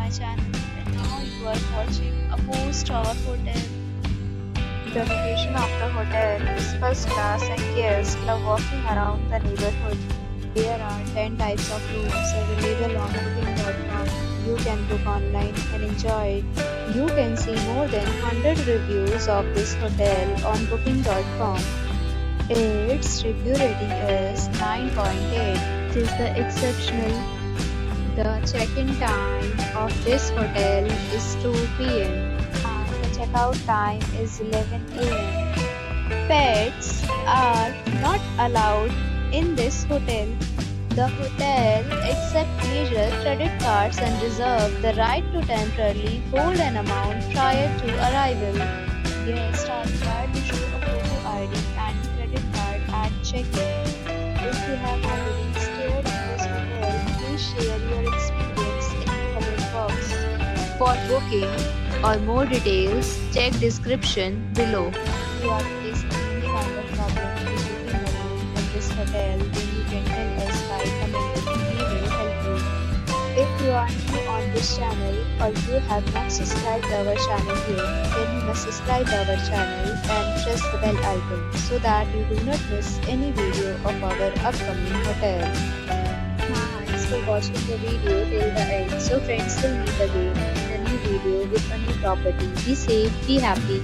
my channel, and now you are watching a 4-star hotel. The location of the hotel is first class and guests love walking around the neighborhood. There are 10 types of rooms available on booking.com. You can book online and enjoy it. You can see more than 100 reviews of this hotel on booking.com. Its review rating is 9.8. This is the exceptional. The check-in time of this hotel is 2 p.m. and the checkout time is 11 a.m. Pets are not allowed in this hotel. The hotel accepts major credit cards and reserves the right to temporarily hold an amount prior to arrival. Guests are required to show a photo ID and credit card at check-in. If you have already stayed in this hotel, please share your experience in the comment box. For booking or more details, check description below. If you are facing any kind of problem in booking a room in this hotel, then you can tell us by commenting. We will help you. If you are new on this channel or you have not subscribed our channel yet, then you must subscribe our channel and press the bell icon so that you do not miss any video of our upcoming hotel. Thanks for watching the video till the end. So friends, will meet again in a new video with a new property. Be safe, be happy.